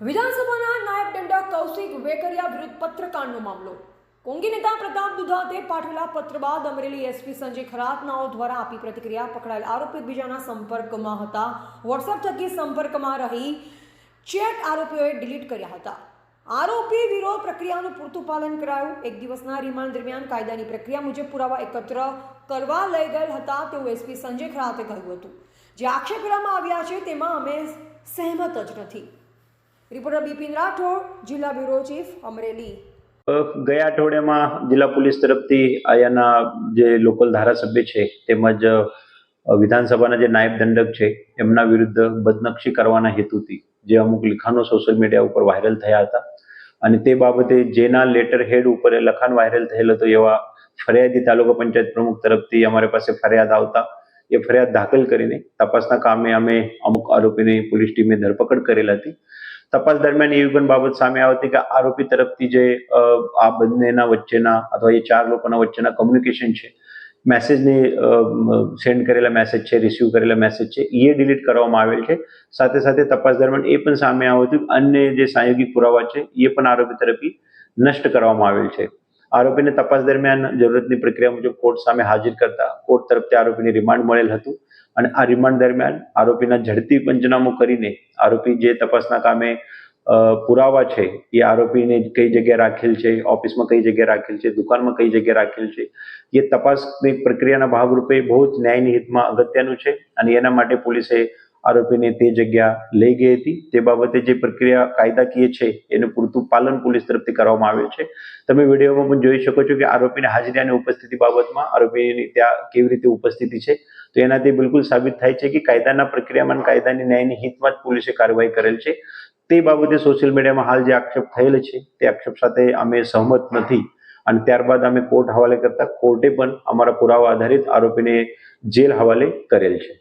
વિધાનસભાના નાયબ દંડક કૌશિક વેકરિયા વિરુદ્ધ પત્રકારનો મામલો. કોંગી નેતા પ્રતાપ દુધાતે પાઠવેલા પત્ર બાદ અમરેલી એસપી સંજય ખરાતનાઓ દ્વારા આપી પ્રતિક્રિયા. પકડાયેલ આરોપી એકબીજાના સંપર્કમાં હતા. વોટ્સએપ થકી સંપર્કમાં રહી ચેટ આરોપીઓએ ડિલીટ કર્યા હતા. આરોપી વિરોધ પ્રક્રિયાનું પૂરતું પાલન કરાયું. એક દિવસના રિમાન્ડ દરમિયાન કાયદાની પ્રક્રિયા મુજબ પુરાવા એકત્ર કરવા લઈ ગયેલ હતા તેવું એસપી સંજય ખરાતે કહ્યું હતું. જે આક્ષેપ કરવામાં આવ્યા છે તેમાં અમે સહેમત જ નથી. રિપોર્ટર બિપિન રાઠોડ, જિલ્લા બ્યુરો ચીફ, અમરેલી. ગયા અઠવાડિયામાં જિલ્લા પોલીસ તરફથી અહીંયાના જે લોકલ ધારાસભ્ય છે તેમજ વિધાનસભાના જે નાયબ દંડક છે એમના વિરુદ્ધ બદનક્ષી કરવાના હેતુથી જે અમુક લિખાણો સોશિયલ મીડિયા ઉપર વાયરલ થયા હતા અને તે બાબતે જેના લેટર હેડ ઉપર લખાણ વાયરલ થયેલ હતો એવા ફરિયાદી તાલુકા પંચાયત પ્રમુખ તરફથી અમારી પાસે ફરિયાદ આવતા એ ફરિયાદ દાખલ કરીને તપાસના કામે અમે અમુક આરોપીની પોલીસ ટીમે ધરપકડ કરેલ હતી. તપાસ દરમિયાન એવી પણ બાબત સામે આવતી કે આરોપી તરફથી જે આ બંનેના વચ્ચેના અથવા એ ચાર લોકોના વચ્ચેના કમ્યુનિકેશન છે, મેસેજને સેન્ડ કરેલા મેસેજ છે, રિસીવ કરેલા મેસેજ છે, એ ડિલીટ કરવામાં આવેલ છે. સાથે સાથે તપાસ દરમિયાન એ પણ સામે આવ્યું હતું અન્ય જે સાંયોગિક પુરાવા છે એ પણ આરોપી તરફથી નષ્ટ કરવામાં આવેલ છે. આરોપીને તપાસ દરમિયાન જરૂરતની પ્રક્રિયા મુજબ કોર્ટ સામે હાજર કરતા કોર્ટ તરફથી આરોપીને રિમાન્ડ મળેલ હતું અને આ રિમાન્ડ દરમિયાન આરોપીના ઝડપી પંચનામું કરીને આરોપી જે તપાસના કામે પુરાવા છે એ આરોપીને કઈ જગ્યાએ રાખેલ છે, ઓફિસમાં કઈ જગ્યાએ રાખેલ છે, દુકાનમાં કઈ જગ્યાએ રાખેલ છે, એ તપાસની પ્રક્રિયાના ભાગરૂપે બહુ જ ન્યાયની હિતમાં અગત્યનું છે અને એના માટે પોલીસે આરોપીને તે જગ્યા લઈ ગઈ હતી. તે બાબતે જે પ્રક્રિયા કાયદાકીય છે એનું પૂરતું પાલન પોલીસ તરફથી કરવામાં આવેલ છે. તમે વિડીયોમાં પણ જોઈ શકો છો કે આરોપીની હાજરી અને ઉપસ્થિતિ બાબતમાં આરોપીની ત્યાં કેવી રીતે ઉપસ્થિતિ છે તો એનાથી બિલકુલ સાબિત થાય છે કે કાયદાના પ્રક્રિયામાં કાયદાની ન્યાયની હિતમાં જ પોલીસે કાર્યવાહી કરેલ છે. તે બાબતે સોશિયલ મીડિયામાં હાલ જે આક્ષેપ થયેલ છે તે આક્ષેપ સાથે અમે સહમત નથી અને ત્યારબાદ અમે કોર્ટ હવાલે કરતા કોર્ટે પણ અમારા પુરાવા આધારિત આરોપીને જેલ હવાલે કરેલ છે.